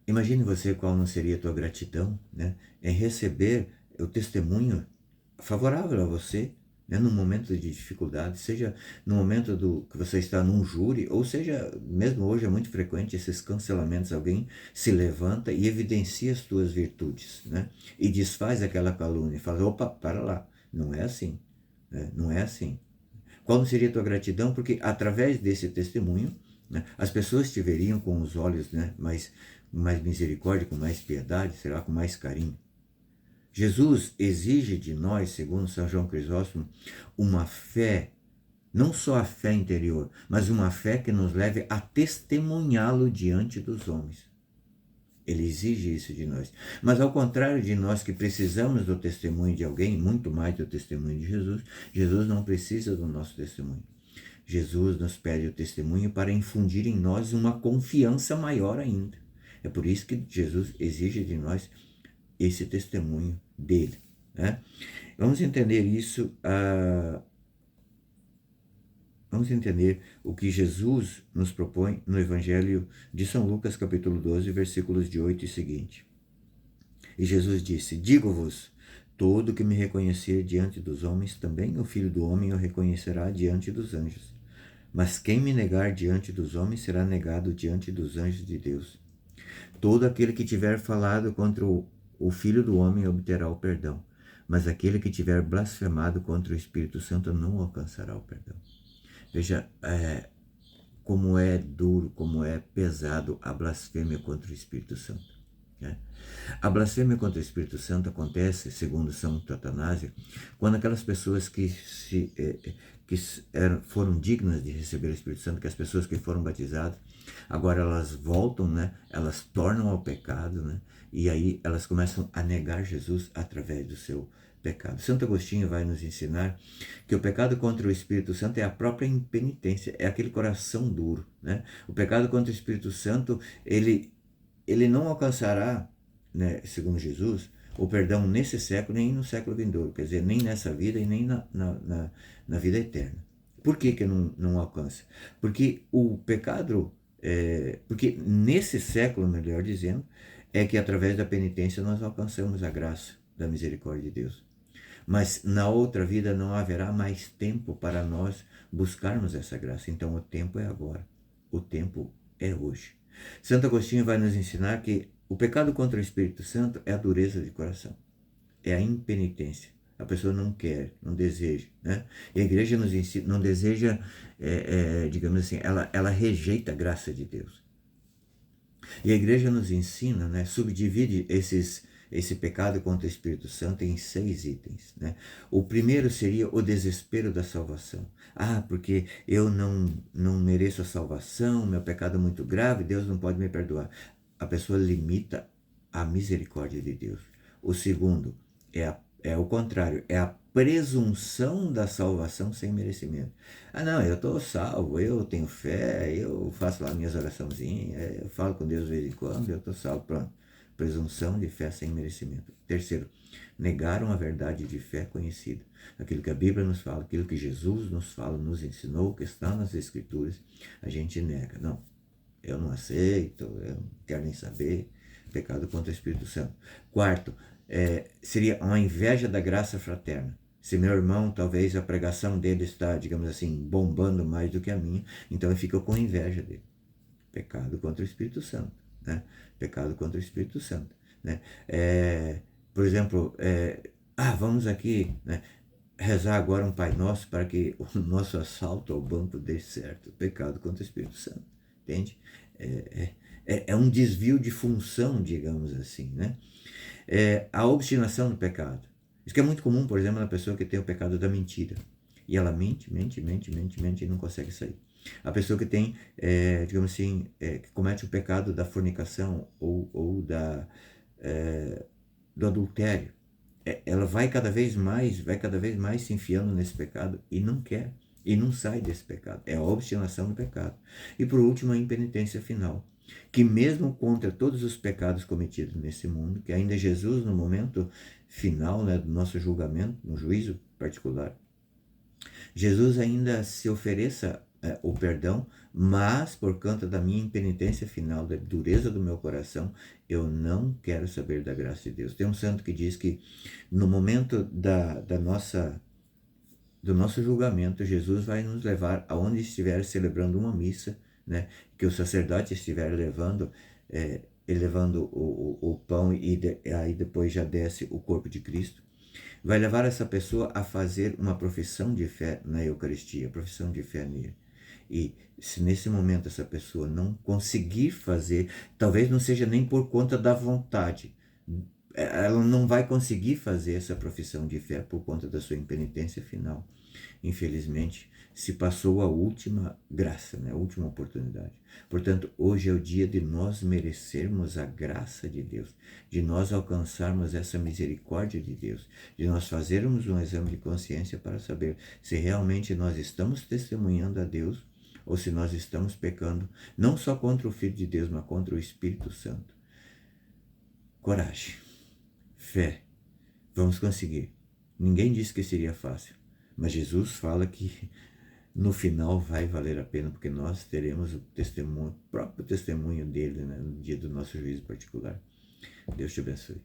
Imagine você qual não seria a tua gratidão, né, em receber o testemunho favorável a você, né, num momento de dificuldade, seja no momento que você está num júri, ou seja, mesmo hoje é muito frequente esses cancelamentos, alguém se levanta e evidencia as tuas virtudes, né, e desfaz aquela calúnia, e fala, opa, para lá, não é assim, né, não é assim. Qual não seria a tua gratidão? Porque através desse testemunho, né, as pessoas te veriam com os olhos, né, mais misericórdia, com mais piedade, sei lá, com mais carinho. Jesus exige de nós, segundo São João Crisóstomo, uma fé, não só a fé interior, mas uma fé que nos leve a testemunhá-lo diante dos homens. Ele exige isso de nós. Mas ao contrário de nós que precisamos do testemunho de alguém, muito mais do testemunho de Jesus, Jesus não precisa do nosso testemunho. Jesus nos pede o testemunho para infundir em nós uma confiança maior ainda. É por isso que Jesus exige de nós esse testemunho dele, né? Vamos entender isso, vamos entender o que Jesus nos propõe no Evangelho de São Lucas, capítulo 12, versículos de 8 e seguinte. E Jesus disse, digo-vos, todo que me reconhecer diante dos homens, também o Filho do Homem o reconhecerá diante dos anjos. Mas quem me negar diante dos homens será negado diante dos anjos de Deus. Todo aquele que tiver falado contra o Filho do Homem obterá o perdão, mas aquele que tiver blasfemado contra o Espírito Santo não alcançará o perdão. Veja como é duro, como é pesado a blasfêmia contra o Espírito Santo, né? A blasfêmia contra o Espírito Santo acontece, segundo Santo Atanásio, quando aquelas pessoas foram dignas de receber o Espírito Santo, que as pessoas que foram batizadas, agora elas voltam, né? Elas tornam ao pecado, né? E aí elas começam a negar Jesus através do seu pecado. Santo Agostinho vai nos ensinar que o pecado contra o Espírito Santo é a própria impenitência, é aquele coração duro, né? O pecado contra o Espírito Santo, ele não alcançará, né, segundo Jesus, o perdão nesse século nem no século vindouro, quer dizer, nem nessa vida e nem na vida eterna. Por que não alcança? Porque o pecado, porque nesse século, melhor dizendo, é que através da penitência nós alcançamos a graça da misericórdia de Deus. Mas na outra vida não haverá mais tempo para nós buscarmos essa graça. Então o tempo é agora. O tempo é hoje. Santo Agostinho vai nos ensinar que o pecado contra o Espírito Santo é a dureza de coração. É a impenitência. A pessoa não quer, não deseja, né? E a igreja nos ensina, não deseja, digamos assim, ela rejeita a graça de Deus. E a igreja nos ensina, né, subdivide esse pecado contra o Espírito Santo em 6 itens, né? O primeiro seria o desespero da salvação. Porque eu não mereço a salvação, meu pecado é muito grave, Deus não pode me perdoar. A pessoa limita a misericórdia de Deus. O segundo é o contrário, é a presunção da salvação sem merecimento. Não, eu estou salvo, eu tenho fé, eu faço lá minhas oraçãozinhas, eu falo com Deus de vez em quando, eu estou salvo, pronto. Presunção de fé sem merecimento. Terceiro, negaram a verdade de fé conhecida. Aquilo que a Bíblia nos fala, aquilo que Jesus nos fala, nos ensinou, que está nas Escrituras, a gente nega. Não, eu não aceito, eu não quero nem saber. Pecado contra o Espírito Santo. Quarto, seria uma inveja da graça fraterna. Se meu irmão, talvez a pregação dele está, digamos assim, bombando mais do que a minha, então eu fico com inveja dele. Pecado contra o Espírito Santo, né? Pecado contra o Espírito Santo, né? Por exemplo, vamos aqui, né, rezar agora um Pai Nosso para que o nosso assalto ao banco dê certo. Pecado contra o Espírito Santo, entende? É um desvio de função, digamos assim, né? A obstinação do pecado. Isso que é muito comum, por exemplo, na pessoa que tem o pecado da mentira. E ela mente e não consegue sair. A pessoa que tem, digamos assim, que comete o pecado da fornicação ou do adultério, ela vai cada vez mais se enfiando nesse pecado e não quer, e não sai desse pecado. É a obstinação do pecado. E por último, a impenitência final, que mesmo contra todos os pecados cometidos nesse mundo, que ainda Jesus, no momento final, né, do nosso julgamento, no juízo particular, Jesus ainda se ofereça o perdão, mas por conta da minha impenitência final, da dureza do meu coração, eu não quero saber da graça de Deus. Tem um santo que diz que no momento do nosso julgamento, Jesus vai nos levar aonde estiver celebrando uma missa, né, que o sacerdote estiver elevando o pão aí depois já desce o corpo de Cristo, vai levar essa pessoa a fazer uma profissão de fé na Eucaristia, profissão de fé nele. E se nesse momento essa pessoa não conseguir fazer, talvez não seja nem por conta da vontade, ela não vai conseguir fazer essa profissão de fé por conta da sua impenitência final. Infelizmente, se passou a última graça, né? A última oportunidade. Portanto, hoje é o dia de nós merecermos a graça de Deus, de nós alcançarmos essa misericórdia de Deus, de nós fazermos um exame de consciência para saber se realmente nós estamos testemunhando a Deus ou se nós estamos pecando, não só contra o Filho de Deus, mas contra o Espírito Santo. Coragem, fé, vamos conseguir. Ninguém disse que seria fácil, mas Jesus fala que no final vai valer a pena, porque nós teremos o testemunho, o próprio testemunho dele, né, no dia do nosso juízo particular. Deus te abençoe.